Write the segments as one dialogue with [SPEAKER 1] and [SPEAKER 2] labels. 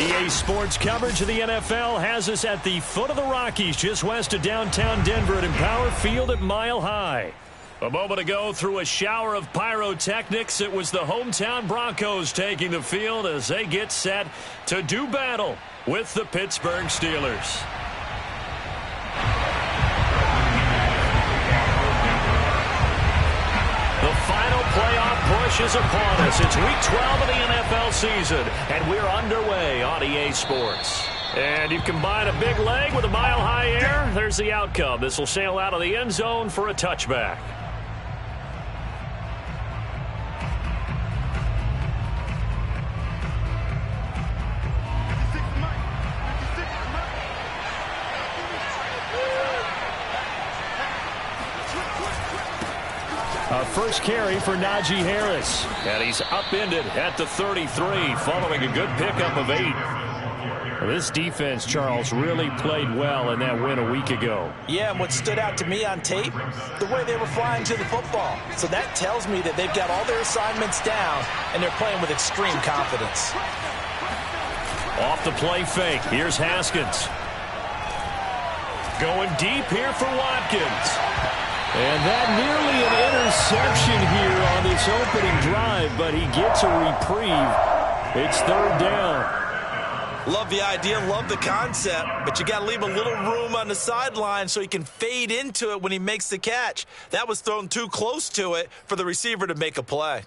[SPEAKER 1] EA Sports coverage of the NFL has us at the foot of the Rockies, just west of downtown Denver at Empower Field at Mile High. A moment ago, through a shower of pyrotechnics, it was the hometown Broncos taking the field as they get set to do battle with the Pittsburgh Steelers. The final playoff push is upon us. It's Week 12 of the NFL season, and we're underway on EA Sports. And you combine a big leg with a mile-high air, there's the outcome. This will sail out of the end zone for a touchback. First carry for Najee Harris. And he's upended at the 33 following a good pickup of 8. Well, this defense, Charles, really played well in that win a week ago.
[SPEAKER 2] Yeah, and what stood out to me on tape, the way they were flying to the football. So that tells me that they've got all their assignments down, and they're playing with extreme confidence.
[SPEAKER 1] Off the play fake. Here's Haskins. Going deep here for Watkins. And that nearly an interception here on this opening drive, but he gets a reprieve. It's third down.
[SPEAKER 2] Love the idea, love the concept, but you got to leave a little room on the sideline so he can fade into it when he makes the catch. That was thrown too close to it for the receiver to make a play.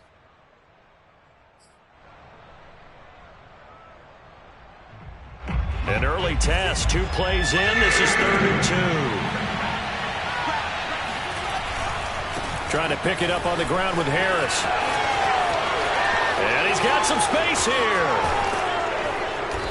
[SPEAKER 1] An early test, 2 plays in. This is 3rd and 2. Trying to pick it up on the ground with Harris. And he's got some space here.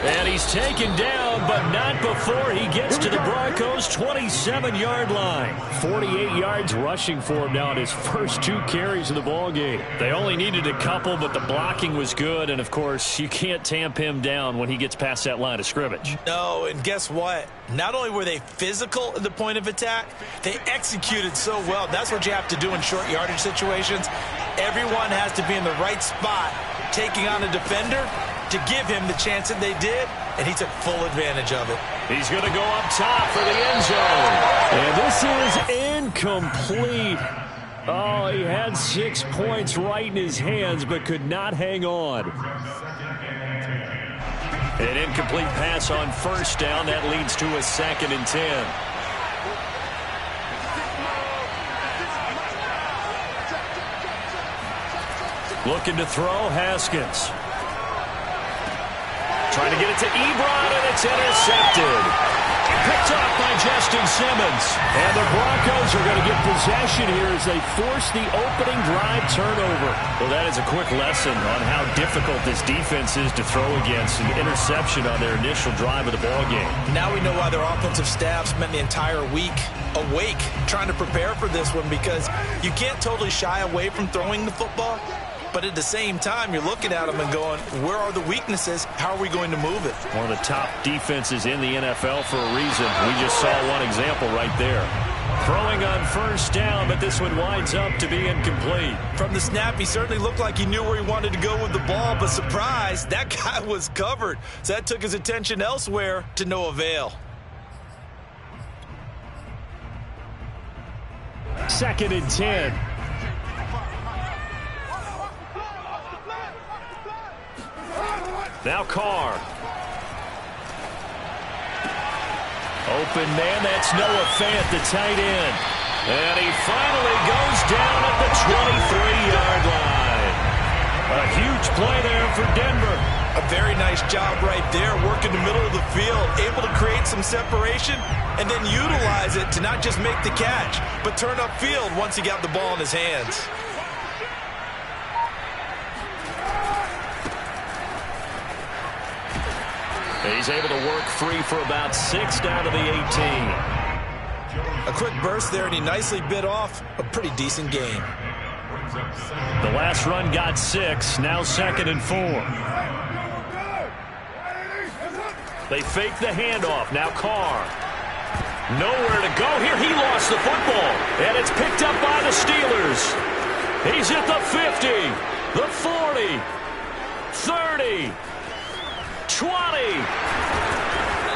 [SPEAKER 1] And he's taken down, but not before he gets to the Broncos' 27-yard line. 48 yards rushing for him now in his first 2 carries of the ballgame. They only needed a couple, but the blocking was good. And, of course, you can't tamp him down when he gets past that line of scrimmage.
[SPEAKER 2] No, and guess what? Not only were they physical at the point of attack, they executed so well. That's what you have to do in short yardage situations. Everyone has to be in the right spot, taking on a defender to give him the chance that they did, and he took full advantage of it.
[SPEAKER 1] He's going to go up top for the end zone. And this is incomplete. Oh, he had 6 points right in his hands, but could not hang on. An incomplete pass on first down. That leads to a 2nd and 10. Looking to throw, Haskins. Trying to get it to Ebron, and it's intercepted. Picked off by Justin Simmons. And the Broncos are going to get possession here as they force the opening drive turnover. Well, that is a quick lesson on how difficult this defense is to throw against. An interception on their initial drive of the ballgame.
[SPEAKER 2] Now we know why their offensive staff spent the entire week awake trying to prepare for this one, because you can't totally shy away from throwing the football. But at the same time, you're looking at them and going, where are the weaknesses? How are we going to move it?
[SPEAKER 1] One of the top defenses in the NFL for a reason. We just saw one example right there. Throwing on first down, but this one winds up to be incomplete.
[SPEAKER 2] From the snap, he certainly looked like he knew where he wanted to go with the ball, but surprise, that guy was covered. So that took his attention elsewhere to no avail.
[SPEAKER 1] 2nd and 10. Now Carr. Open man, that's Noah Fant, the tight end. And he finally goes down at the 23-yard line. A huge play there for Denver.
[SPEAKER 2] A very nice job right there, working the middle of the field, able to create some separation and then utilize it to not just make the catch, but turn upfield once he got the ball in his hands.
[SPEAKER 1] He's able to work free for about 6 down to the 18.
[SPEAKER 2] A quick burst there, and he nicely bit off a pretty decent gain.
[SPEAKER 1] The last run got 6, now 2nd and 4. They fake the handoff, now Carr. Nowhere to go here, he lost the football, and it's picked up by the Steelers. He's at the 50, the 40, 30, 20.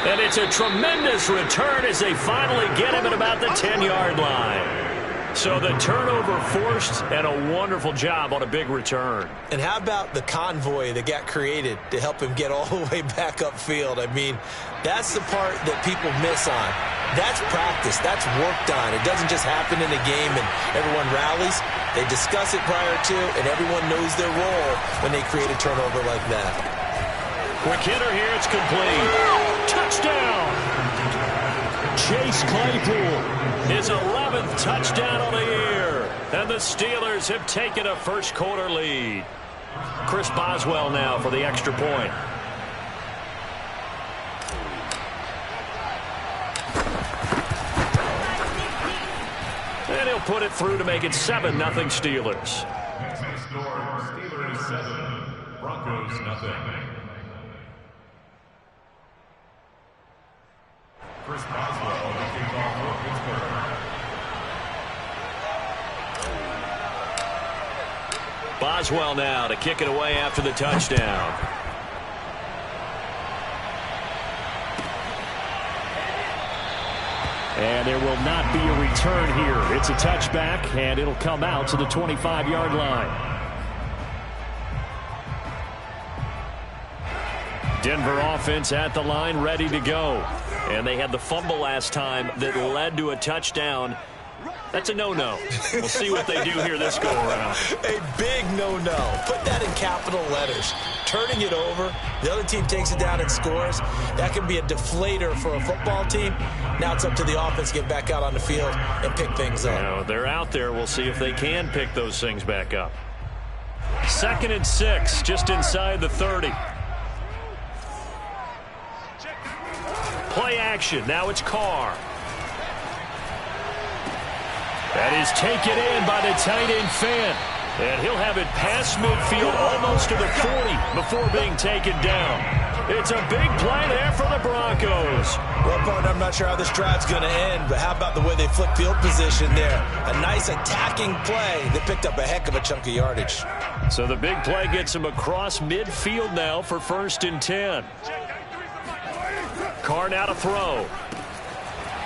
[SPEAKER 1] And it's a tremendous return as they finally get him at about the 10-yard line. So the turnover forced, and a wonderful job on a big return.
[SPEAKER 2] And how about the convoy that got created to help him get all the way back upfield? I mean, that's the part that people miss on. That's practice. That's worked on. It doesn't just happen in a game and everyone rallies. They discuss it prior to, and everyone knows their role when they create a turnover like that.
[SPEAKER 1] Quick hitter here. It's complete. Touchdown! Chase Claypool, his 11th touchdown on the year. And the Steelers have taken a first-quarter lead. Chris Boswell now for the extra point. And he'll put it through to make it 7-0 Steelers.
[SPEAKER 3] Next score, Steelers 7, Broncos 0. Chris Boswell will kick off for Pittsburgh.
[SPEAKER 1] Boswell now to kick it away after the touchdown. And there will not be a return here. It's a touchback, and it'll come out to the 25-yard line. Denver offense at the line, ready to go. And they had the fumble last time that led to a touchdown. That's a no-no. We'll see what they do here this go-around.
[SPEAKER 2] A big no-no. Put that in capital letters. Turning it over, the other team takes it down and scores. That can be a deflator for a football team. Now it's up to the offense to get back out on the field and pick things up.
[SPEAKER 1] Now, they're out there. We'll see if they can pick those things back up. 2nd and 6, just inside the 30. Play action. Now it's Carr. That is taken in by the tight end Fant. And he'll have it past midfield almost to the 40 before being taken down. It's a big play there for the Broncos.
[SPEAKER 2] Well, partner, I'm not sure how this drive's going to end, but how about the way they flip field position there? A nice attacking play that picked up a heck of a chunk of yardage.
[SPEAKER 1] So the big play gets him across midfield now for 1st and 10. Carr now to throw.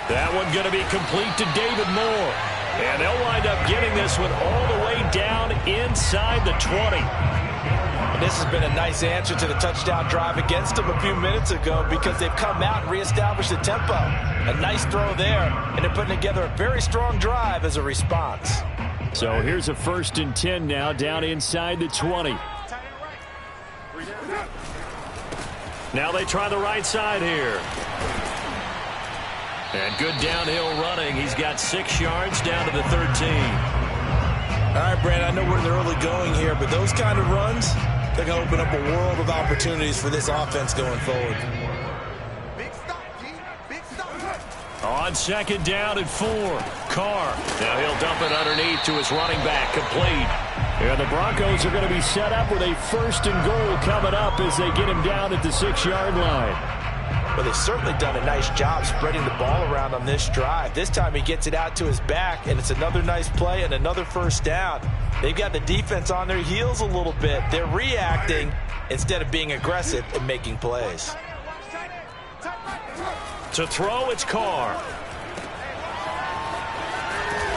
[SPEAKER 1] That one going to be complete to David Moore. And they'll wind up getting this one all the way down inside the 20.
[SPEAKER 2] And this has been a nice answer to the touchdown drive against them a few minutes ago because they've come out and reestablished the tempo. A nice throw there, and they're putting together a very strong drive as a response.
[SPEAKER 1] So here's a 1st and 10 now down inside the 20. Now they try the right side here. And good downhill running. He's got 6 yards down to the 13.
[SPEAKER 2] All right, Brandon, I know we're in the early going here, but those kind of runs, they're going to open up a world of opportunities for this offense going forward.
[SPEAKER 1] On 2nd down and 4, Carr. Now he'll dump it underneath to his running back, complete. And the Broncos are going to be set up with a 1st and goal coming up as they get him down at the 6-yard line.
[SPEAKER 2] Well, they've certainly done a nice job spreading the ball around on this drive. This time he gets it out to his back, and it's another nice play and another 1st down. They've got the defense on their heels a little bit. They're reacting instead of being aggressive and making plays.
[SPEAKER 1] To throw, it's Carr.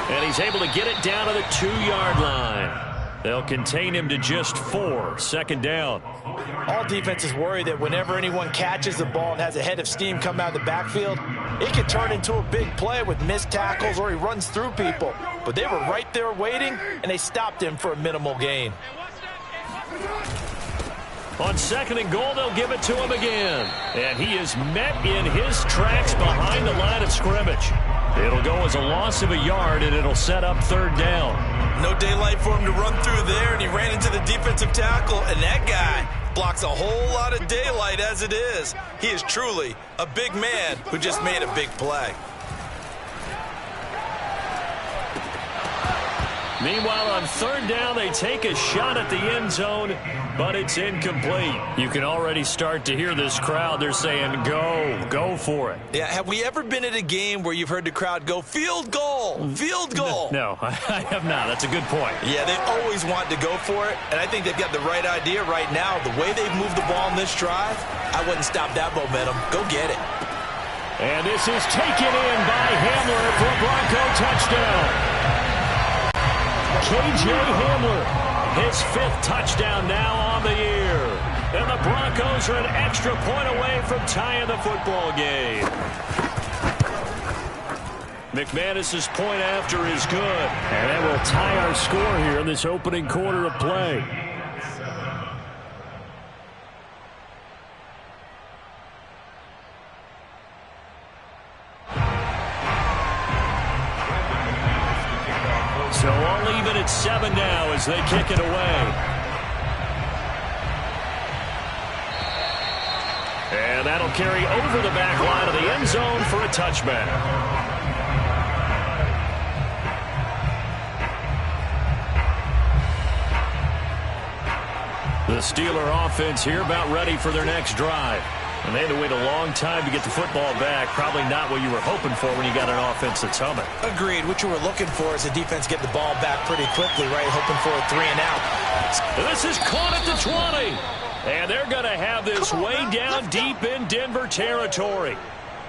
[SPEAKER 1] And he's able to get it down to the 2-yard line. They'll contain him to just 4, 2nd down.
[SPEAKER 2] All defenses worry that whenever anyone catches the ball and has a head of steam come out of the backfield, it could turn into a big play with missed tackles or he runs through people. But they were right there waiting, and they stopped him for a minimal gain.
[SPEAKER 1] On 2nd and goal, they'll give it to him again. And he is met in his tracks behind the line of scrimmage. It'll go as a loss of a yard, and it'll set up 3rd down.
[SPEAKER 2] No daylight for him to run through there, and he ran into the defensive tackle, and that guy blocks a whole lot of daylight as it is. He is truly a big man who just made a big play.
[SPEAKER 1] Meanwhile, on 3rd down, they take a shot at the end zone, but it's incomplete. You can already start to hear this crowd. They're saying, go for it.
[SPEAKER 2] Yeah, have we ever been at a game where you've heard the crowd go, field goal, field goal?
[SPEAKER 1] No, I have not. That's a good point.
[SPEAKER 2] Yeah, they always want to go for it, and I think they've got the right idea right now. The way they've moved the ball in this drive, I wouldn't stop that momentum. Go get it.
[SPEAKER 1] And this is taken in by Hamler for a Bronco touchdown. K.J. Hamler, his 5th touchdown now on the year. And the Broncos are an extra point away from tying the football game. McManus's point after is good. And that will tie our score here in this opening quarter of play. So all even at 7 now as they kick it away. And that'll carry over the back line of the end zone for a touchback. The Steeler offense here about ready for their next drive. And they had to wait a long time to get the football back. Probably not what you were hoping for when you got an offense that's humming.
[SPEAKER 2] Agreed. What you were looking for is a defense get the ball back pretty quickly, right? Hoping for a 3 and out.
[SPEAKER 1] This is caught at the 20. And they're going to have this way down deep in Denver territory.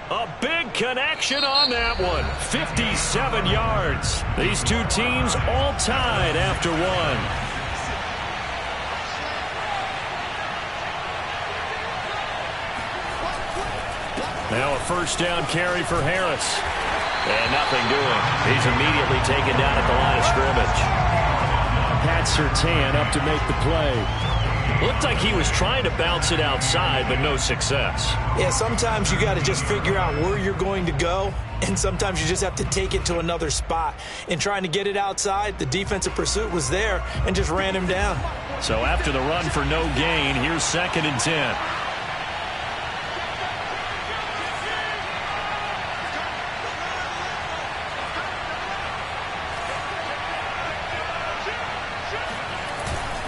[SPEAKER 1] A big connection on that one. 57 yards. These two teams all tied after one. Now a first down carry for Harris. And nothing doing. He's immediately taken down at the line of scrimmage. Pat Surtain up to make the play. Looked like he was trying to bounce it outside, but no success.
[SPEAKER 2] Yeah, sometimes you got to just figure out where you're going to go, and sometimes you just have to take it to another spot. In trying to get it outside, the defensive pursuit was there and just ran him down.
[SPEAKER 1] So after the run for no gain, here's 2nd and 10.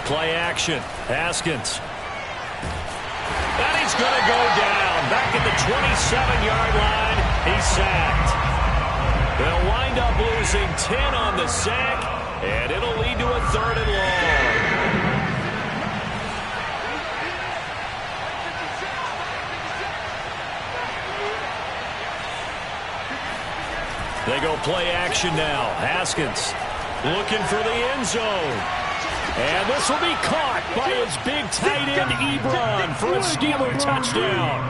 [SPEAKER 1] Play action. Haskins. And he's going to go down. Back at the 27-yard line. He's sacked. They'll wind up losing 10 on the sack, and it'll lead to a 3rd and long. They go play action now. Haskins looking for the end zone. And this will be caught by his big tight end, Ebron, for a Steeler touchdown.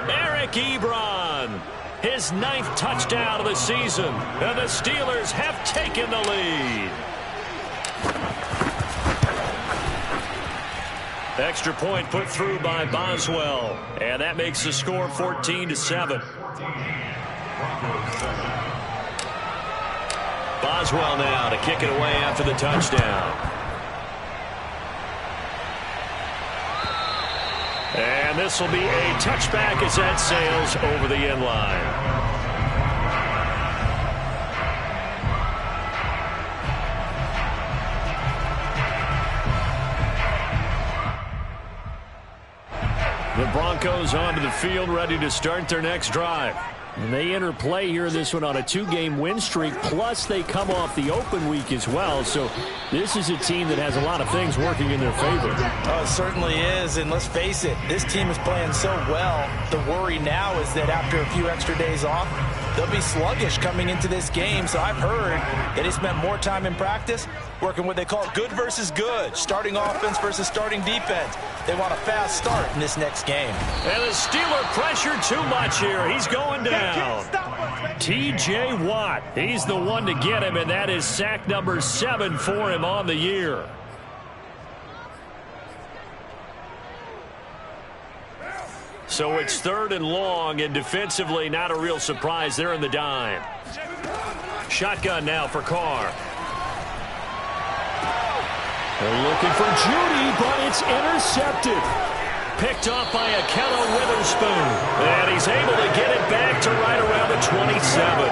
[SPEAKER 1] Eric Ebron, his 9th touchdown of the season. And the Steelers have taken the lead. Extra point put through by Boswell. And that makes the score 14-7. Boswell now to kick it away after the touchdown. And this will be a touchback as that sails over the end line. The Broncos onto the field ready to start their next drive. And they enter play here in this one on a 2-game win streak, plus they come off the open week as well. So this is a team that has a lot of things working in their favor.
[SPEAKER 2] Oh, it certainly is, and let's face it, this team is playing so well. The worry now is that after a few extra days off, they'll be sluggish coming into this game. So I've heard that they spent more time in practice working what they call good versus good, starting offense versus starting defense. They want a fast start in this next game.
[SPEAKER 1] And the Steeler pressure too much here. He's going down. T.J. Watt, he's the one to get him, and that is sack number 7 for him on the year. So it's 3rd and long, and defensively not a real surprise. They're in the dime. Shotgun now for Carr. They're looking for Judy, but it's intercepted. Picked off by Ahkello Witherspoon. And he's able to get it back to right around the 27.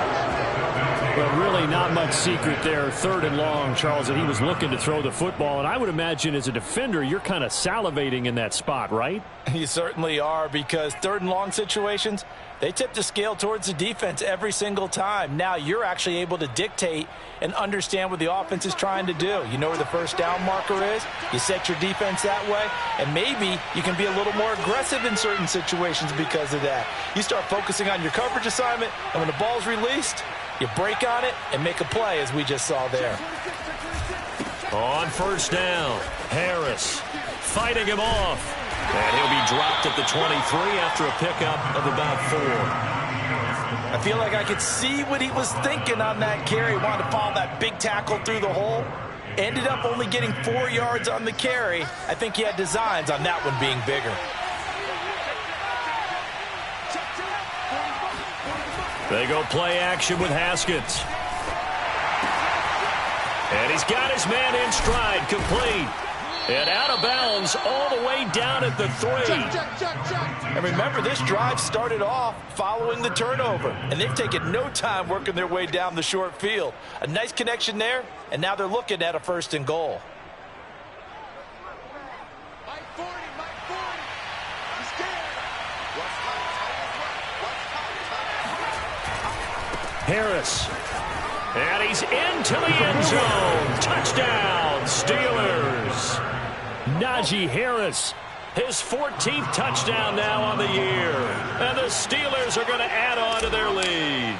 [SPEAKER 1] But really not much secret there. 3rd and long, Charles, that he was looking to throw the football. And I would imagine as a defender, you're kind of salivating in that spot, right?
[SPEAKER 2] You certainly are, because 3rd and long situations, they tip the scale towards the defense every single time. Now you're actually able to dictate and understand what the offense is trying to do. You know where the first down marker is. You set your defense that way, and maybe you can be a little more aggressive in certain situations because of that. You start focusing on your coverage assignment, and when the ball's released, you break on it and make a play, as we just saw there.
[SPEAKER 1] On 1st down, Harris fighting him off. And he'll be dropped at the 23 after a pickup of about 4.
[SPEAKER 2] I feel like I could see what he was thinking on that carry. Wanted to follow that big tackle through the hole. Ended up only getting 4 yards on the carry. I think he had designs on that one being bigger.
[SPEAKER 1] They go play action with Haskins. And he's got his man in stride, complete. And out of bounds all the way down at the 3.
[SPEAKER 2] And remember, this drive started off following the turnover. And they've taken no time working their way down the short field. A nice connection there, and now they're looking at a 1st and goal.
[SPEAKER 1] Harris. And he's into the end zone. Touchdown, Steelers. Najee Harris, his 14th touchdown now on the year. And the Steelers are going to add on to their lead.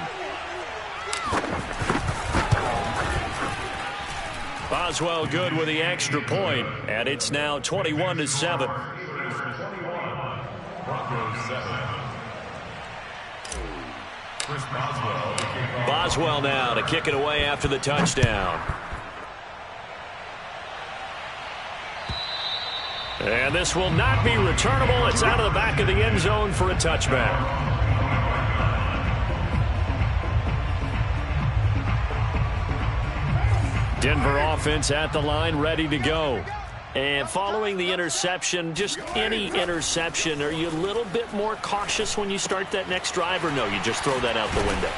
[SPEAKER 1] Boswell good with the extra point, and it's now 21-7.
[SPEAKER 3] Chris Boswell.
[SPEAKER 1] Boswell now to kick it away after the touchdown. And this will not be returnable. It's out of the back of the end zone for a touchback. Denver offense at the line, ready to go. And following the interception, just any interception, are you a little bit more cautious when you start that next drive, or no, you just throw that out the window?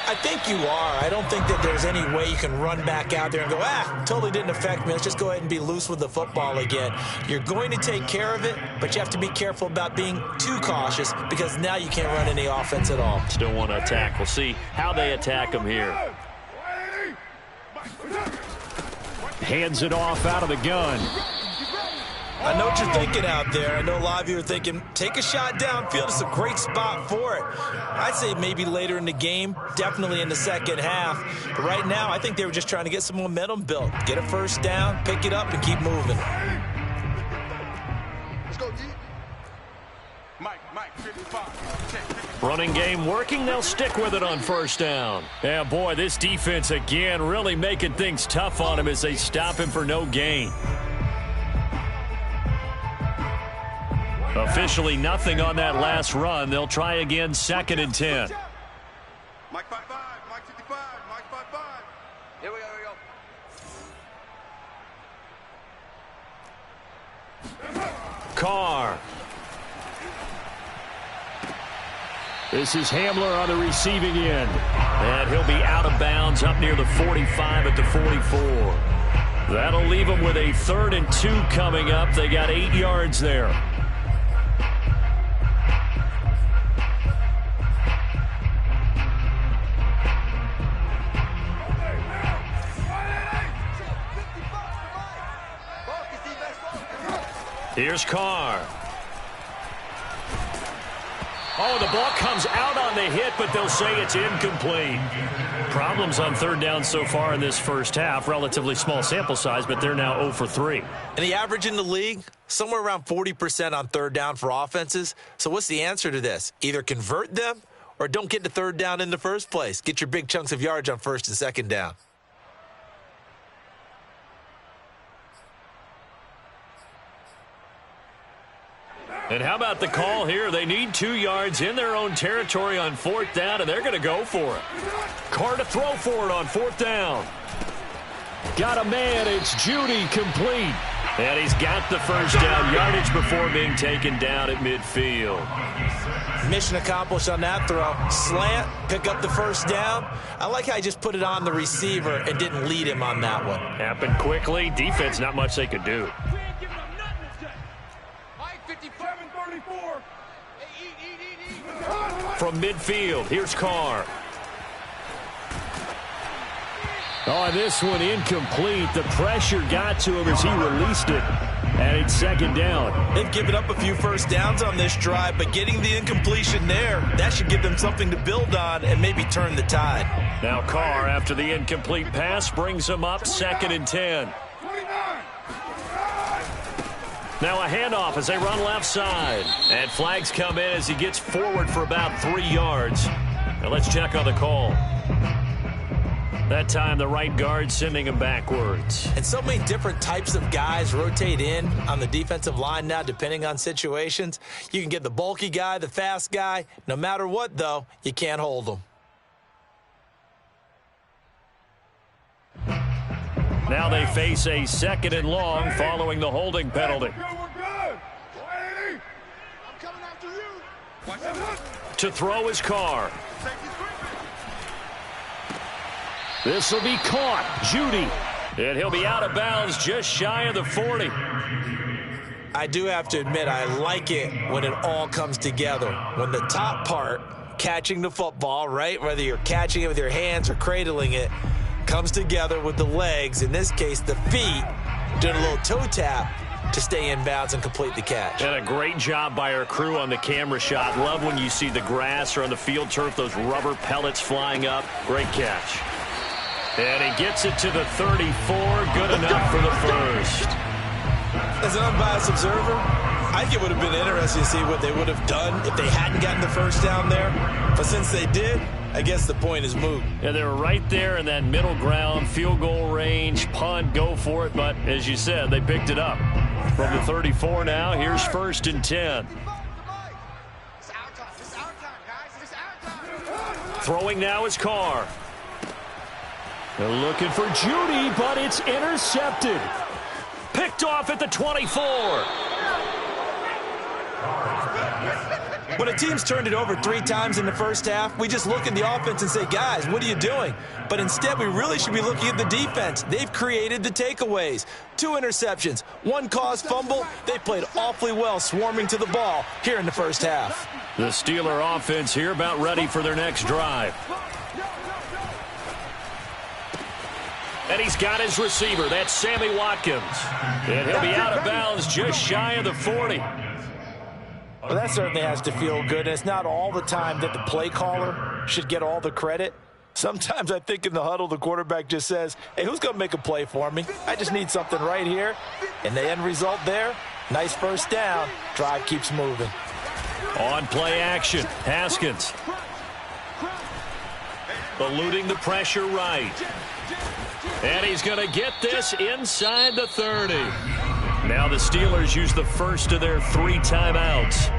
[SPEAKER 2] I think you are. I don't think that there's any way you can run back out there and go, totally didn't affect me. Let's just go ahead and be loose with the football again. You're going to take care of it, but you have to be careful about being too cautious, because now you can't run any offense at all.
[SPEAKER 1] Still want to attack. We'll see how they attack them here. Hands it off out of the gun.
[SPEAKER 2] I know what you're thinking out there. I know a lot of you are thinking, take a shot downfield. It's a great spot for it. I'd say maybe later in the game, definitely in the second half. But right now, I think they were just trying to get some momentum built. Get a 1st down, pick it up, and keep moving.
[SPEAKER 4] Let's go, D. Mike, 55.
[SPEAKER 1] Running game working. They'll stick with it on 1st down. Yeah, boy, this defense again really making things tough on him as they stop him for no gain. Officially nothing on that last run. They'll try again, 2nd and 10.
[SPEAKER 4] Mike 55, Mike 55, Mike 55. Here we go.
[SPEAKER 1] Carr. This is Hamler on the receiving end. And he'll be out of bounds up near the 45 at the 44. That'll leave them with a 3rd and 2 coming up. They got 8 yards there. Here's Carr. Oh, the ball comes out on the hit, but they'll say it's incomplete. Problems on 3rd down so far in this first half. Relatively small sample size, but they're now 0 for 3.
[SPEAKER 2] And the average in the league, somewhere around 40% on 3rd down for offenses. So what's the answer to this? Either convert them or don't get to 3rd down in the first place. Get your big chunks of yardage on 1st and 2nd down.
[SPEAKER 1] And how about the call here? They need 2 yards in their own territory on 4th down, and they're going to go for it. Carr to throw for it on 4th down. got a man. It's Jeudy, complete. And he's got the first down yardage before being taken down at midfield.
[SPEAKER 2] Mission accomplished on that throw. Slant, pick up the first down. I like how he just put it on the receiver and didn't lead him on that one.
[SPEAKER 1] Happened quickly. Defense, not much they could do. From midfield, here's Carr. Oh, this one incomplete. The pressure got to him as he released it. And it's second down.
[SPEAKER 2] They've given up a few first downs on this drive, but getting the incompletion there, that should give them something to build on and maybe turn the tide.
[SPEAKER 1] Now Carr, after the incomplete pass, brings him up 2nd and 10. Now a handoff as they run left side. And flags come in as he gets forward for about 3 yards. Now let's check on the call. That time the right guard sending him backwards.
[SPEAKER 2] And so many different types of guys rotate in on the defensive line now depending on situations. You can get the bulky guy, the fast guy. No matter what, though, you can't hold them.
[SPEAKER 1] Now they face a 2nd and long following the holding penalty. To throw his Carr. This will be caught. Jeudy. And he'll be out of bounds just shy of the 40.
[SPEAKER 2] I do have to admit, I like it when it all comes together. When the top part, catching the football, right, whether you're catching it with your hands or cradling it, comes together with the legs, in this case the feet, doing a little toe tap to stay in bounds and complete the catch.
[SPEAKER 1] And a great job by our crew on the camera shot. Love when you see the grass or on the field turf, those rubber pellets flying up. Great catch. And he gets it to the 34. Good enough for the first.
[SPEAKER 2] As an unbiased observer, I think it would have been interesting to see what they would have done if they hadn't gotten the first down there. But since they did, I guess the point is moot.
[SPEAKER 1] Yeah, they were right there in that middle ground, field goal range, punt, go for it. But as you said, they picked it up. From the 34 now, here's 1st and 10. Throwing now is Carr. They're looking for Jeudy, but it's intercepted. Picked off at the 24.
[SPEAKER 2] When a team's turned it over 3 times in the first half, we just look at the offense and say, guys, what are you doing? But instead, we really should be looking at the defense. They've created the takeaways. 2 interceptions, 1 caused fumble. They played awfully well swarming to the ball here in the first half.
[SPEAKER 1] The Steeler offense here about ready for their next drive. And he's got his receiver. That's Sammy Watkins. And he'll be out of bounds just shy of the 40.
[SPEAKER 2] Well, that certainly has to feel good. And it's not all the time that the play caller should get all the credit. Sometimes I think in the huddle, the quarterback just says, hey, who's going to make a play for me? I just need something right here. And the end result there, nice first down. Drive keeps moving.
[SPEAKER 1] On play action, Haskins. Eluding the pressure right. And he's going to get this inside the 30. Now the Steelers use the first of their 3 timeouts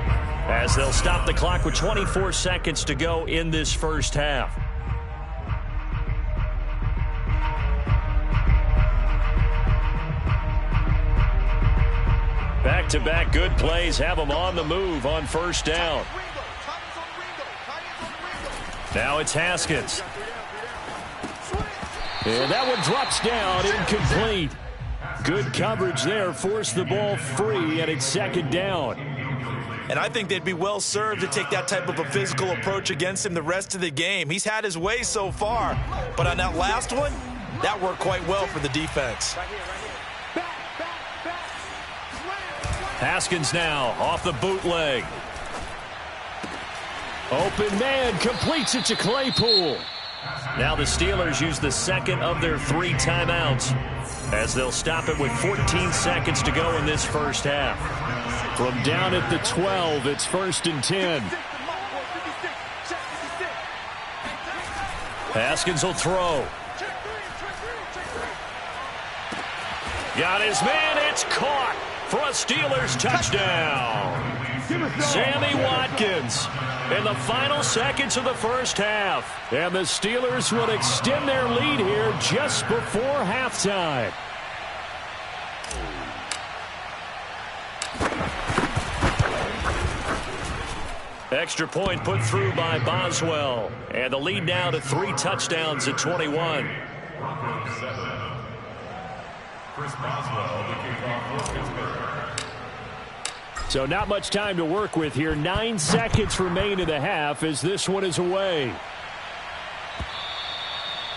[SPEAKER 1] as they'll stop the clock with 24 seconds to go in this first half. Back-to-back good plays have them on the move on first down. Now it's Haskins. And that one drops down, incomplete. Good coverage there, forced the ball free, and it's 2nd down.
[SPEAKER 2] And I think they'd be well served to take that type of a physical approach against him the rest of the game. He's had his way so far, but on that last one, that worked quite well for the defense.
[SPEAKER 1] Haskins now off the bootleg. Open man, completes it to Claypool. Now the Steelers use the 2nd of their 3 timeouts as they'll stop it with 14 seconds to go in this first half. From down at the 12, it's 1st and 10. Haskins will throw. Got his man, it's caught for a Steelers touchdown. Sammy Watkins in the final seconds of the first half. And the Steelers will extend their lead here just before halftime. Extra point put through by Boswell. And the lead now to 3 touchdowns at 21.
[SPEAKER 3] Broncos 7. Chris Boswell, the kickoff for Pittsburgh.
[SPEAKER 1] So not much time to work with here. 9 seconds remain in the half as this one is away.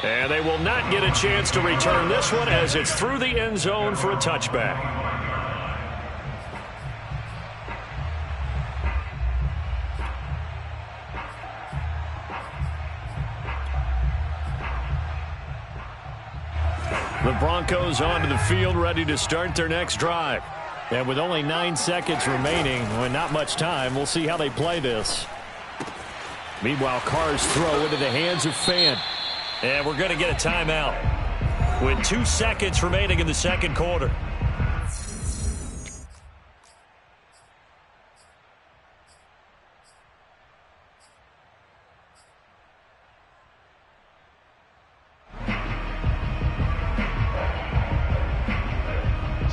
[SPEAKER 1] And they will not get a chance to return this one as it's through the end zone for a touchback. The Broncos onto the field, ready to start their next drive. And with only 9 seconds remaining, and not much time, we'll see how they play this. Meanwhile, Carr's throw into the hands of Fant. And we're going to get a timeout with 2 seconds remaining in the second quarter.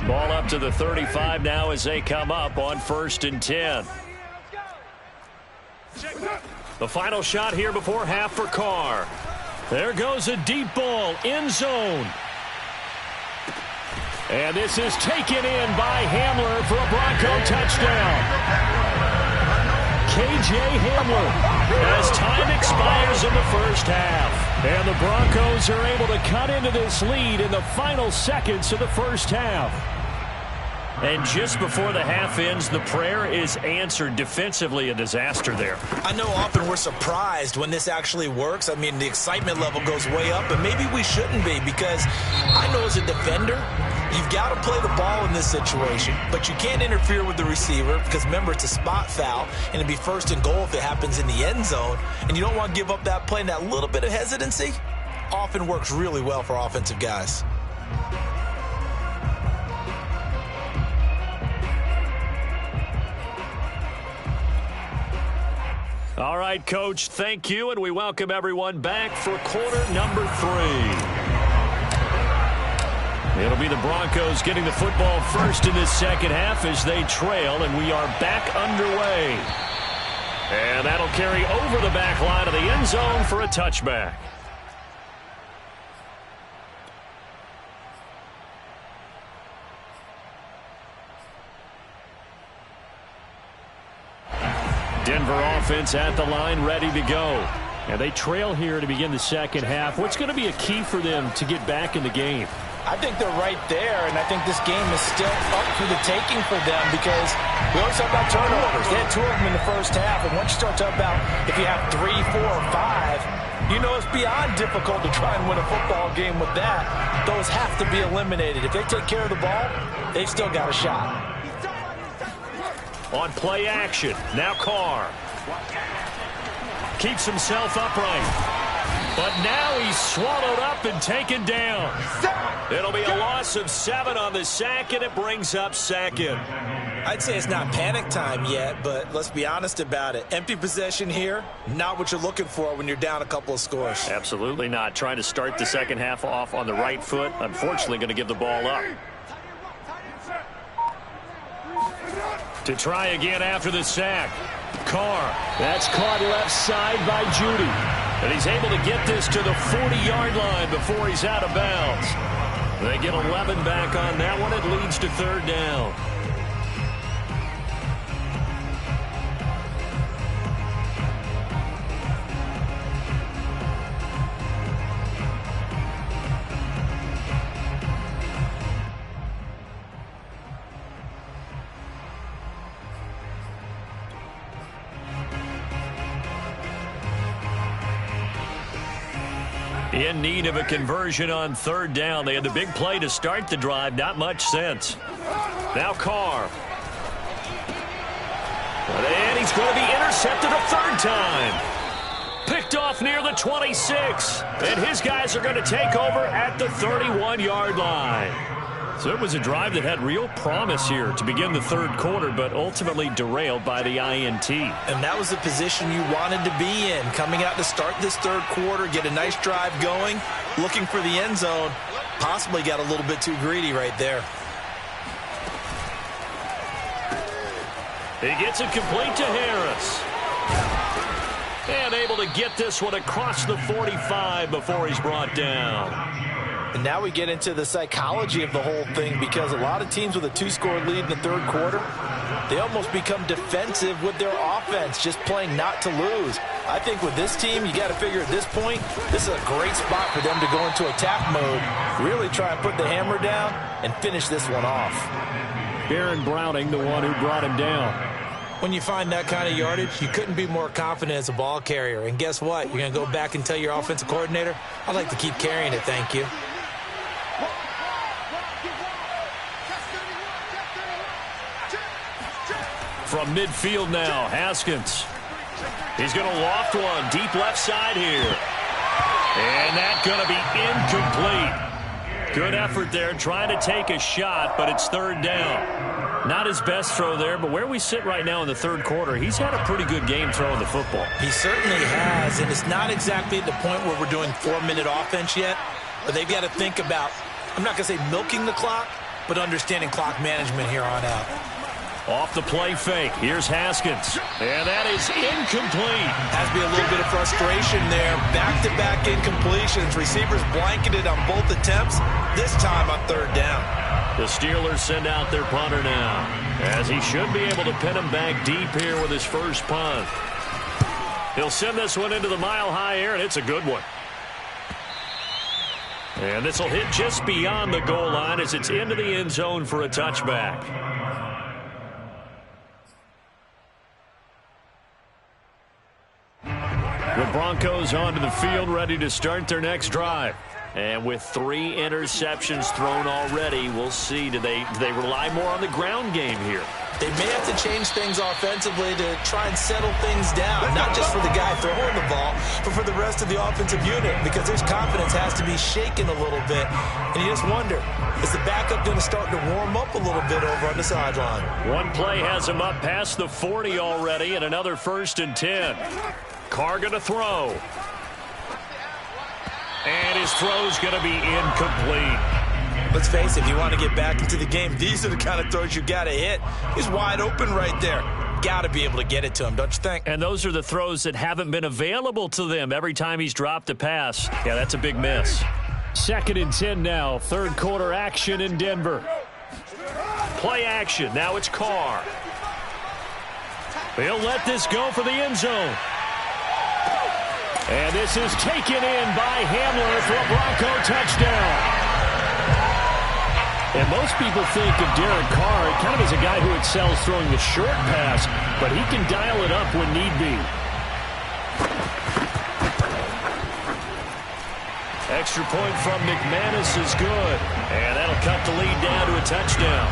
[SPEAKER 1] Ball up to the 35 now as they come up on 1st and 10. The final shot here before half for Carr. There goes a deep ball, end zone. And this is taken in by Hamler for a Bronco touchdown. K.J. Hamler as time expires in the first half. And the Broncos are able to cut into this lead in the final seconds of the first half. And just before the half ends, the prayer is answered. Defensively, a disaster there.
[SPEAKER 2] I know often we're surprised when this actually works. I mean, the excitement level goes way up, but maybe we shouldn't be, because I know as a defender, you've got to play the ball in this situation, but you can't interfere with the receiver because, remember, it's a spot foul, and it'd be 1st and goal if it happens in the end zone, and you don't want to give up that play. And that little bit of hesitancy often works really well for offensive guys.
[SPEAKER 1] All right, Coach, thank you, and we welcome everyone back for quarter number 3. It'll be the Broncos getting the football first in this second half as they trail, and we are back underway. And that'll carry over the back line of the end zone for a touchback. Denver offense at the line, ready to go. And they trail here to begin the second half. What's going to be a key for them to get back in the game?
[SPEAKER 5] I think they're right there, and I think this game is still up for the taking for them, because we always talk about turnovers. They had 2 of them in the first half, and once you start talking about if you have 3, 4, or 5, you know it's beyond difficult to try and win a football game with that. Those have to be eliminated. If they take care of the ball, they've still got a shot.
[SPEAKER 1] On play action, now Carr. Keeps himself upright. But now he's swallowed up and taken down. It'll be a loss of 7 on the sack, and it brings up 2nd.
[SPEAKER 2] I'd say it's not panic time yet, but let's be honest about it. Empty possession here, not what you're looking for when you're down a couple of scores.
[SPEAKER 1] Absolutely not. Trying to start the second half off on the right foot. Unfortunately, going to give the ball up. To try again after the sack. Carr. That's caught left side by Judy. And he's able to get this to the 40-yard line before he's out of bounds. They get 11 back on that one. It leads to 3rd down. In need of a conversion on 3rd down. They had the big play to start the drive. Not much sense. Now Carr. And he's going to be intercepted a 3rd time. Picked off near the 26. And his guys are going to take over at the 31-yard line. So it was a drive that had real promise here to begin the third quarter, but ultimately derailed by the INT.
[SPEAKER 2] And that was the position you wanted to be in, coming out to start this third quarter, get a nice drive going, looking for the end zone. Possibly got a little bit too greedy right there.
[SPEAKER 1] He gets it complete to Harris. And able to get this one across the 45 before he's brought down.
[SPEAKER 5] And now we get into the psychology of the whole thing, because a lot of teams with a 2-score lead in the third quarter, they almost become defensive with their offense, just playing not to lose. I think with this team, you got to figure at this point, this is a great spot for them to go into attack mode, really try and put the hammer down and finish this one off.
[SPEAKER 1] Baron Browning, the one who brought him down.
[SPEAKER 2] When you find that kind of yardage, you couldn't be more confident as a ball carrier. And guess what? You're going to go back and tell your offensive coordinator, I'd like to keep carrying it, thank you.
[SPEAKER 1] From midfield now, Haskins. He's going to loft one deep left side here. And that's going to be incomplete. Good effort there, trying to take a shot, but it's third down. Not his best throw there, but where we sit right now in the third quarter, he's had a pretty good game throwing the football.
[SPEAKER 2] He certainly has, and it's not exactly at the point where we're doing 4-minute offense yet, but they've got to think about, I'm not going to say milking the clock, but understanding clock management here on out.
[SPEAKER 1] Off the play fake. Here's Haskins. And that is incomplete.
[SPEAKER 2] Has to be a little bit of frustration there. Back-to-back incompletions. Receivers blanketed on both attempts. This time on third down.
[SPEAKER 1] The Steelers send out their punter now, as he should be able to pin him back deep here with his first punt. He'll send this one into the mile-high air, and it's a good one. And this will hit just beyond the goal line as it's into the end zone for a touchback. The Broncos onto the field, ready to start their next drive. And with 3 interceptions thrown already, we'll see. Do they rely more on the ground game here?
[SPEAKER 2] They may have to change things offensively to try and settle things down, not just for the guy throwing the ball, but for the rest of the offensive unit, because his confidence has to be shaken a little bit. And you just wonder, is the backup going to start to warm up a little bit over on the sideline?
[SPEAKER 1] One play has him up past the 40 already, and another 1st and 10. Carr going to throw. And his throw's going to be incomplete.
[SPEAKER 2] Let's face it, if you want to get back into the game, these are the kind of throws you got to hit. He's wide open right there. Got to be able to get it to him, don't you think?
[SPEAKER 1] And those are the throws that haven't been available to them every time he's dropped a pass. Yeah, that's a big miss. 2nd and 10 now. Third quarter action in Denver. Play action. Now it's Carr. He'll let this go for the end zone. And this is taken in by Hamler for a Bronco touchdown. And most people think of Derek Carr kind of as a guy who excels throwing the short pass, but he can dial it up when need be. Extra point from McManus is good. And that'll cut the lead down to a touchdown.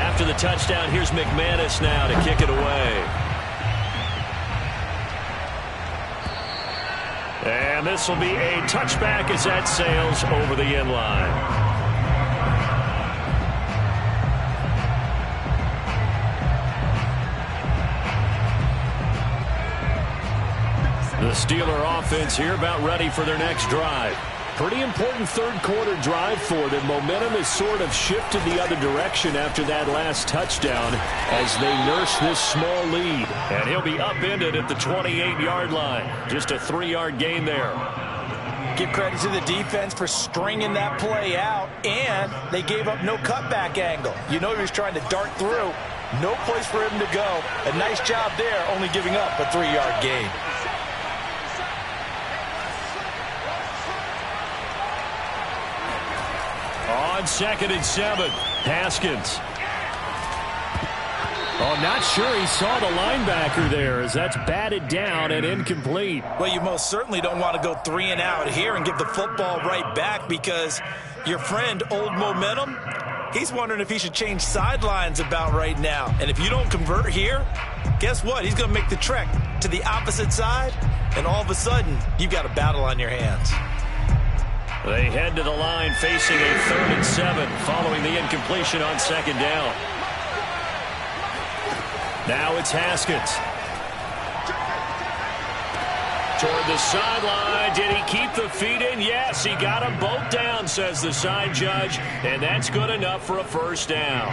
[SPEAKER 1] After the touchdown, here's McManus now to kick it away. And this will be a touchback as that sails over the end line. The Steeler offense here about ready for their next drive. Pretty important third quarter drive for them. Momentum has sort of shifted the other direction after that last touchdown as they nurse this small lead. And he'll be upended at the 28-yard line. Just a 3-yard gain there.
[SPEAKER 5] Give credit to the defense for stringing that play out, and they gave up no cutback angle. You know he was trying to dart through. No place for him to go. A nice job there, only giving up a 3-yard gain.
[SPEAKER 1] On 2nd and 7, Haskins. Oh, not sure he saw the linebacker there as that's batted down and incomplete.
[SPEAKER 2] Well, you most certainly don't want to go 3 and out here and give the football right back, because your friend, Old Momentum, he's wondering if he should change sidelines about right now. And if you don't convert here, guess what? He's going to make the trek to the opposite side, and all of a sudden, you've got a battle on your hands.
[SPEAKER 1] They head to the line facing a 3rd and 7 following the incompletion on 2nd down. Now it's Haskins. Toward the sideline. Did he keep the feet in? Yes, he got them both down, says the side judge, and that's good enough for a 1st down.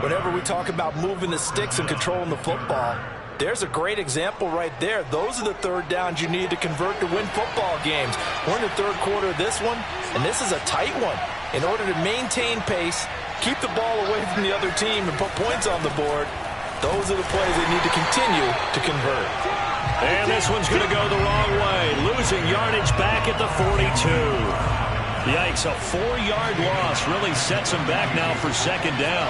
[SPEAKER 5] Whenever we talk about moving the sticks and controlling the football, there's a great example right there. Those are the 3rd downs you need to convert to win football games. We're in the 3rd quarter of this one, and this is a tight one. In order to maintain pace, keep the ball away from the other team, and put points on the board, those are the plays they need to continue to convert.
[SPEAKER 1] And this one's going to go the wrong way. Losing yardage back at the 42. Yikes, a 4-yard loss really sets him back now for 2nd down.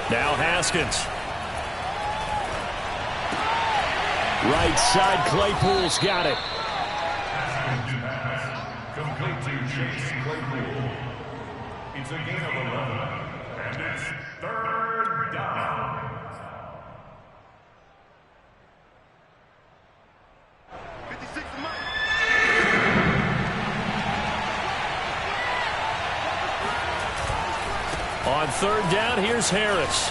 [SPEAKER 1] Now Haskins. Right side, Claypool's got it.
[SPEAKER 3] Complete to Chase Claypool. It's a gain of 11, and it's 3rd down.
[SPEAKER 1] On 3rd down, here's Harris.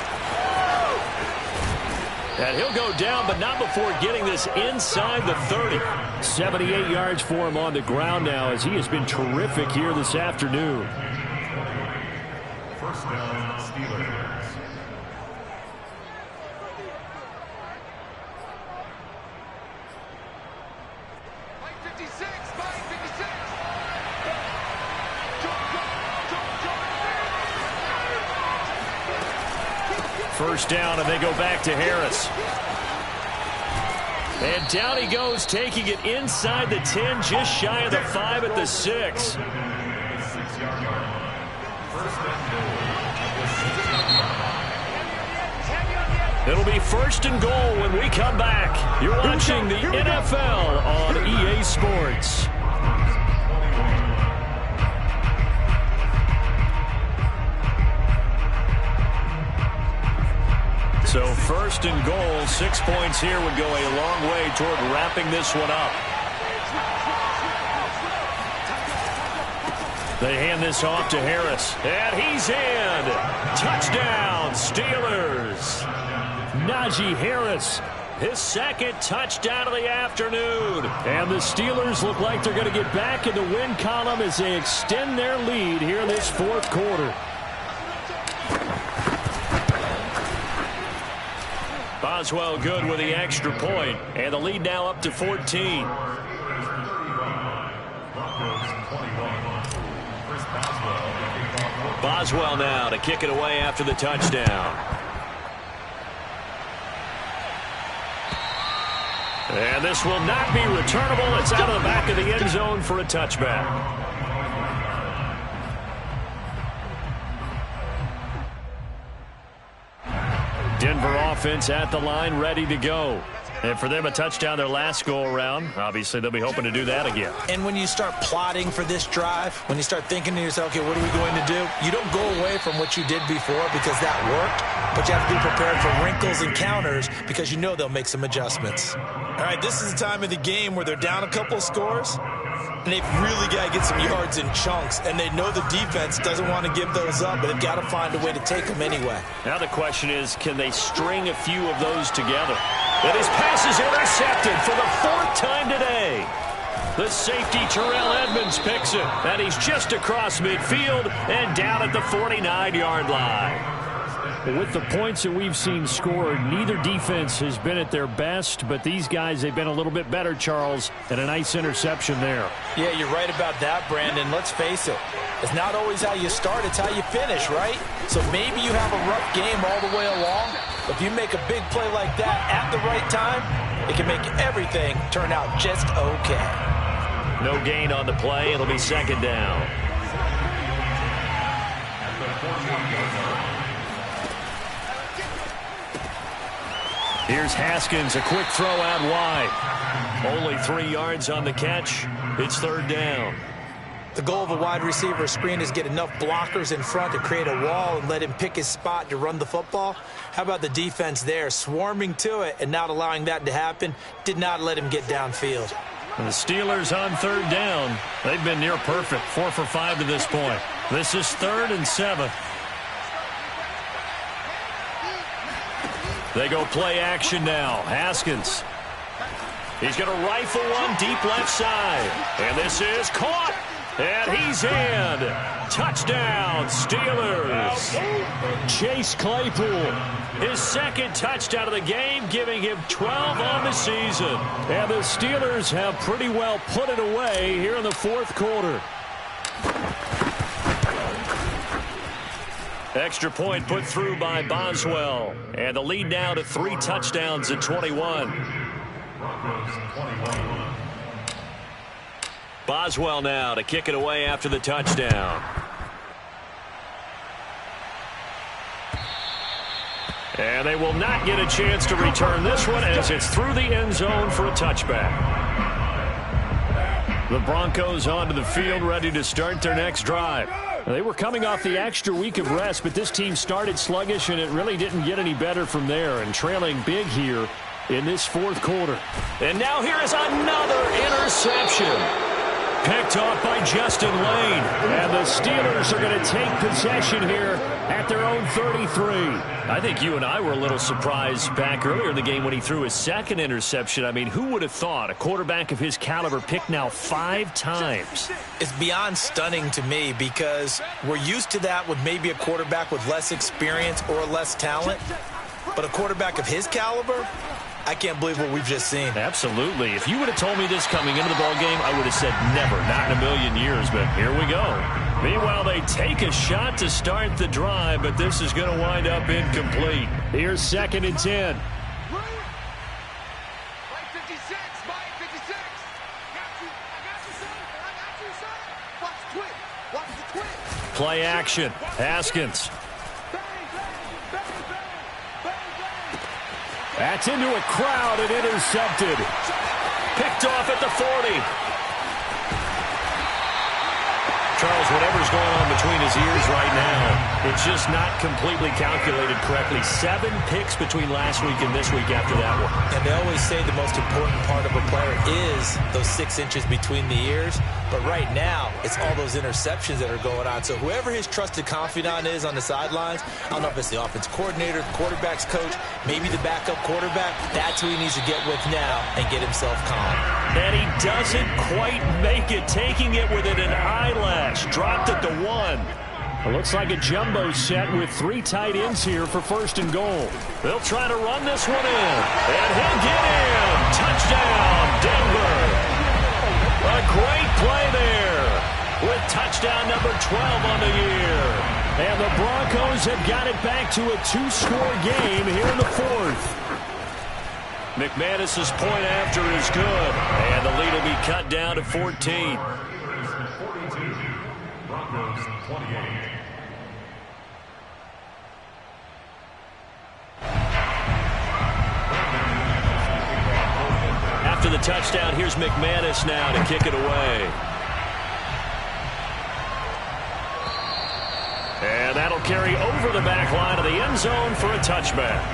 [SPEAKER 1] And he'll go down, but not before getting this inside the 30. 78 yards for him on the ground now, as he has been terrific here this afternoon.
[SPEAKER 3] 1st down, Steelers.
[SPEAKER 1] First down, and they go back to Harris. And down he goes, taking it inside the 10, just shy of the 5 at the 6. It'll be 1st and goal when we come back. You're watching the NFL on EA Sports. So 1st and goal, 6 points here would go a long way toward wrapping this one up. They hand this off to Harris, and he's in. Touchdown, Steelers. Najee Harris, his 2nd touchdown of the afternoon. And the Steelers look like they're going to get back in the win column as they extend their lead here in this 4th quarter. Boswell good with the extra point, and the lead now up to 14. Boswell now to kick it away after the touchdown. And this will not be returnable. It's out of the back of the end zone for a touchback. Denver offense at the line, ready to go. And for them, a touchdown their last go-around. Obviously, they'll be hoping to do that again.
[SPEAKER 2] And when you start plotting for this drive, when you start thinking to yourself, okay, what are we going to do? You don't go away from what you did before because that worked, but you have to be prepared for wrinkles and counters because you know they'll make some adjustments. All right, this is the time of the game where they're down a couple of scores, and they've really got to get some yards in chunks, and they know the defense doesn't want to give those up, but they've got to find a way to take them anyway.
[SPEAKER 1] Now the question is, can they string a few of those together? And his pass is intercepted for the 4th time today. The safety, Terrell Edmonds, picks it, and he's just across midfield and down at the 49-yard line. With the points that we've seen scored, neither defense has been at their best, but these guys, they've been a little bit better, Charles, and a nice interception there.
[SPEAKER 5] Yeah, you're right about that, Brandon. Let's face it. It's not always how you start, it's how you finish, right? So maybe you have a rough game all the way along, but if you make a big play like that at the right time, it can make everything turn out just okay.
[SPEAKER 1] No gain on the play. It'll be 2nd down. Here's Haskins, a quick throw out wide. Only 3 yards on the catch. It's 3rd down.
[SPEAKER 5] The goal of a wide receiver screen is get enough blockers in front to create a wall and let him pick his spot to run the football. How about the defense there, swarming to it and not allowing that to happen? Did not let him get downfield.
[SPEAKER 1] The Steelers on 3rd down. They've been near perfect, 4 for 5 to this point. This is 3rd and 7. They go play action now. Haskins. He's going to rifle one deep left side. And this is caught. And he's in. Touchdown, Steelers. Chase Claypool, his 2nd touchdown of the game, giving him 12 on the season. And the Steelers have pretty well put it away here in the 4th quarter. Extra point put through by Boswell. And the lead now to 3 touchdowns at 21. Boswell now to kick it away after the touchdown. And they will not get a chance to return this one as it's through the end zone for a touchback. The Broncos onto the field ready to start their next drive. They were coming off the extra week of rest, but this team started sluggish, and it really didn't get any better from there, and trailing big here in this 4th quarter. And now here is another interception. Picked off by Justin Lane. And the Steelers are going to take possession here at their own 33. I think you and I were a little surprised back earlier in the game when he threw his 2nd interception. I mean, who would have thought a quarterback of his caliber picked now 5 times?
[SPEAKER 5] It's beyond stunning to me because we're used to that with maybe a quarterback with less experience or less talent. But a quarterback of his caliber, I can't believe what we've just seen.
[SPEAKER 1] Absolutely. If you would have told me this coming into the ballgame, I would have said never, not in a million years, but here we go. Meanwhile, they take a shot to start the drive, but this is going to wind up incomplete. Here's 2nd and 10. Play action. Haskins. That's into a crowd and intercepted. Picked off at the 40. Charles, whatever's going on between his ears right now, it's just not completely calculated correctly. 7 picks between last week and this week after that one.
[SPEAKER 5] And they always say the most important part of a player is those 6 inches between the ears. But right now, it's all those interceptions that are going on. So whoever his trusted confidant is on the sidelines, I don't know if it's the offense coordinator, the quarterback's coach, maybe the backup quarterback, that's who he needs to get with now and get himself calm.
[SPEAKER 1] And he doesn't quite make it, taking it within an eyelash. Dropped at the 1. It looks like a jumbo set with 3 tight ends here for 1st and goal. They'll try to run this one in. And he'll get in. Touchdown, Denver. A great play there with touchdown number 12 on the year. And the Broncos have got it back to a 2-score game here in the 4th. McManus's point after is good. And the lead will be cut down to 14.
[SPEAKER 3] Broncos 28.
[SPEAKER 1] After the touchdown, here's McManus now to kick it away. And that'll carry over the back line of the end zone for a touchback.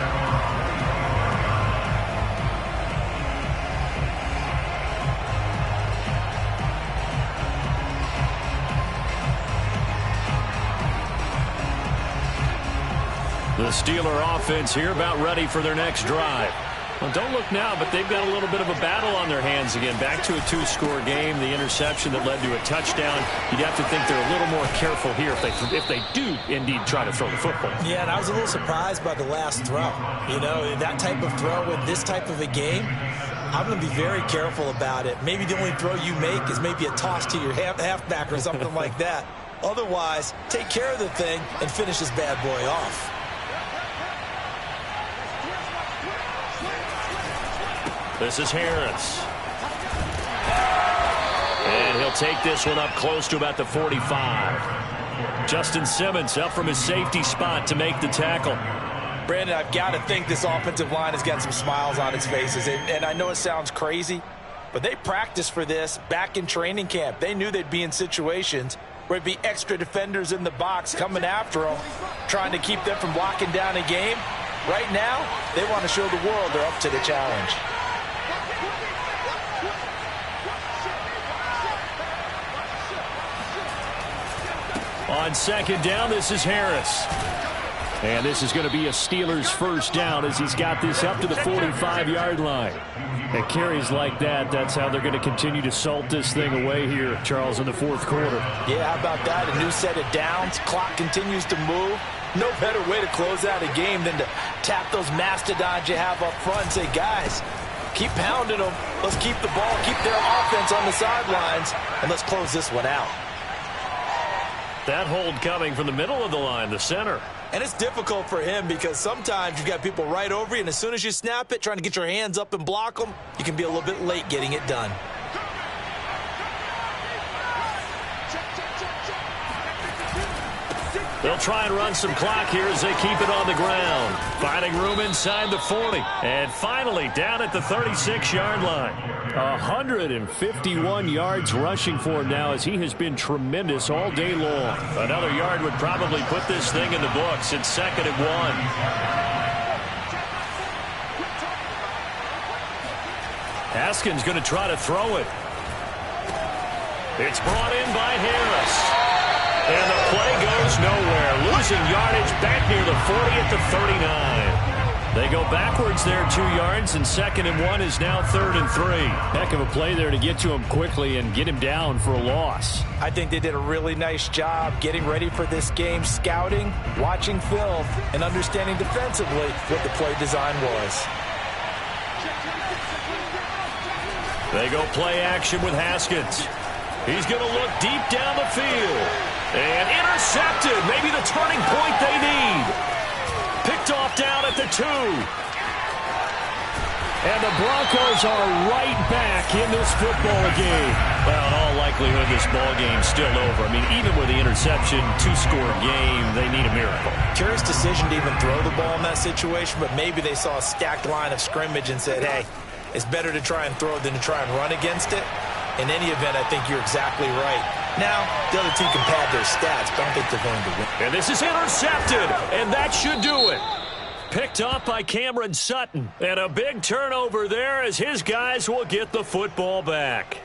[SPEAKER 1] The Steeler offense here about ready for their next drive. Well, don't look now, but they've got a little bit of a battle on their hands again. Back to a 2-score game. The interception that led to a touchdown. You'd have to think they're a little more careful here if they do indeed try to throw the football.
[SPEAKER 5] Yeah, and I was a little surprised by the last throw. You know, that type of throw in this type of a game, I'm going to be very careful about it. Maybe the only throw you make is maybe a toss to your halfback or something like that. Otherwise, take care of the thing and finish this bad boy off.
[SPEAKER 1] This is Harris. And he'll take this one up close to about the 45. Justin Simmons up from his safety spot to make the tackle.
[SPEAKER 5] Brandon, I've got to think this offensive line has got some smiles on its faces. And I know it sounds crazy, But they practiced for this back in training camp. They knew they'd be in situations where it'd be extra defenders in the box coming after them, trying to keep them from locking down a game. Right now, they want to show the world they're up to the challenge.
[SPEAKER 1] On second down, this is Harris. And this is going to be a Steelers first down as he's got this up to the 45-yard line. And carries like that, that's how they're going to continue to salt this thing away here, Charles, in the fourth quarter.
[SPEAKER 5] Yeah, how about that? A new set of downs. Clock continues to move. No better way to close out a game than to tap those mastodons you have up front and say, guys, keep pounding them. Let's keep the ball, keep their offense on the sidelines, and let's close this one out.
[SPEAKER 1] That hold coming from the middle of the line, the center.
[SPEAKER 2] And it's difficult for him because sometimes you've got people right over you, and as soon as you snap it, trying to get your hands up and block them, you can be a little bit late getting it done.
[SPEAKER 1] They'll try and run some clock here as they keep it on the ground. Finding room inside the 40. And finally down at the 36-yard line. 151 yards rushing for him now as he has been tremendous all day long. Another yard would probably put this thing in the books. It's 2nd and 1. Haskins going to try to throw it. It's brought in by Harris. And the play goes nowhere. Losing yardage back near the 40 at the 39. They go backwards there 2 yards, and 2nd and 1 is now 3rd and 3. Heck of a play there to get to him quickly and get him down for a loss.
[SPEAKER 5] I think they did a really nice job getting ready for this game, scouting, watching film, and understanding defensively what the play design was.
[SPEAKER 1] They go play action with Haskins. He's going to look deep down the field. And intercepted. Maybe the turning point they need. Picked off down at the 2. And the Broncos are right back in this football game. Well, in all likelihood, this ball game's still over. I mean, even with the interception, 2-score game, they need a miracle.
[SPEAKER 5] Curious decision to even throw the ball in that situation, but maybe they saw a stacked line of scrimmage and said, hey, it's better to try and throw than to try and run against it. In any event, I think you're exactly right. Now, the other team can pad their stats, but I don't think they're going to win.
[SPEAKER 1] And this is intercepted, and that should do it. Picked up by Cameron Sutton. And a big turnover there as his guys will get the football back.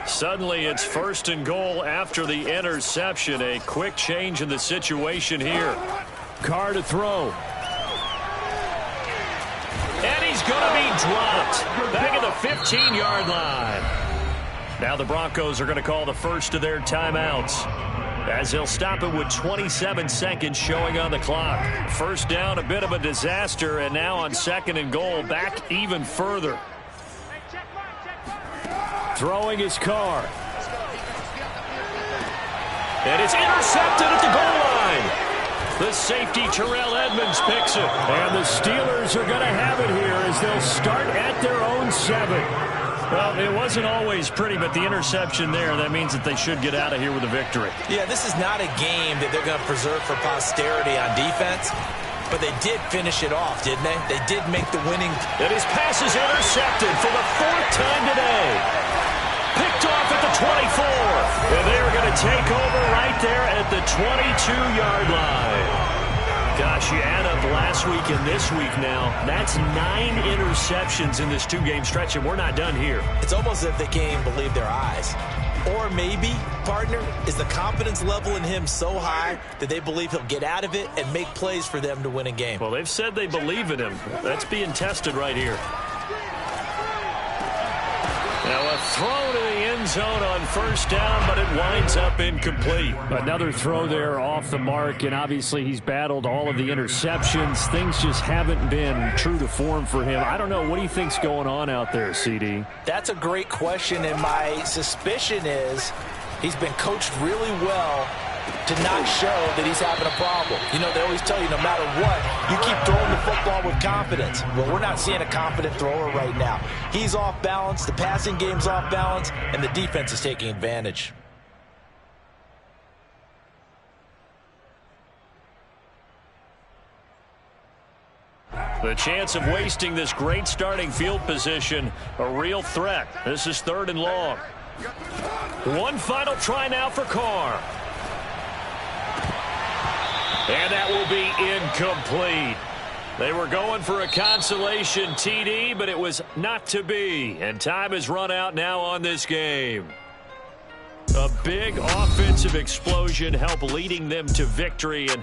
[SPEAKER 1] Suddenly, it's 1st and goal after the interception. A quick change in the situation here. Carr to throw. And he's going to be dropped back at the 15-yard line. Now the Broncos are going to call the first of their timeouts as they'll stop it with 27 seconds showing on the clock. First down, a bit of a disaster, and now on 2nd and goal, back even further. Throwing his Carr. And it's intercepted at the goal line. The safety, Terrell Edmonds, picks it. And the Steelers are going to have it here as they'll start at their own 7. Well, it wasn't always pretty, but the interception there, that means that they should get out of here with a victory.
[SPEAKER 5] Yeah, this is not a game that they're going to preserve for posterity on defense, but they did finish it off, didn't they? They did make the winning.
[SPEAKER 1] And his pass is intercepted for the 4th time today. Picked off at the 24. And they're going to take over right there at the 22-yard line. Gosh, you add up last week and this week now, that's 9 interceptions in this 2-game stretch, and we're not done here.
[SPEAKER 5] It's almost as if they can't even believe their eyes. Or maybe, partner, is the confidence level in him so high that they believe he'll get out of it and make plays for them to win a game.
[SPEAKER 1] Well, they've said they believe in him. That's being tested right here. Now a throw to the end zone on first down, but it winds up incomplete. Another throw there off the mark, and obviously he's battled all of the interceptions. Things just haven't been true to form for him. I don't know. What do you think's going on out there, CD?
[SPEAKER 5] That's a great question, and my suspicion is he's been coached really well to not show that he's having a problem. You know, they always tell you no matter what, you keep throwing the football with confidence. Well, we're not seeing a confident thrower right now. He's off balance, the passing game's off balance, and the defense is taking advantage.
[SPEAKER 1] The The chance of wasting this great starting field position, a real threat. This is 3rd and long. One final try now for Carr. And that will be incomplete. They were going for a consolation TD, but it was not to be. And time has run out now on this game. A big offensive explosion helped leading them to victory. And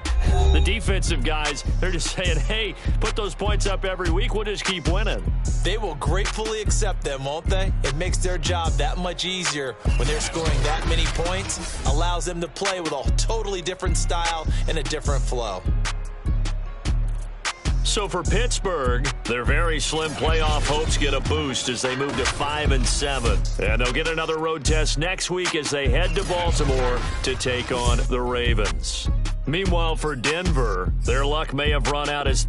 [SPEAKER 1] the defensive guys, they're just saying, hey, put those points up every week. We'll just keep winning.
[SPEAKER 2] They will gratefully accept them, won't they? It makes their job that much easier when they're scoring that many points. Allows them to play with a totally different style and a different flow.
[SPEAKER 1] So for Pittsburgh, their very slim playoff hopes get a boost as they move to 5-7. And they'll get another road test next week as they head to Baltimore to take on the Ravens. Meanwhile, for Denver, their luck may have run out as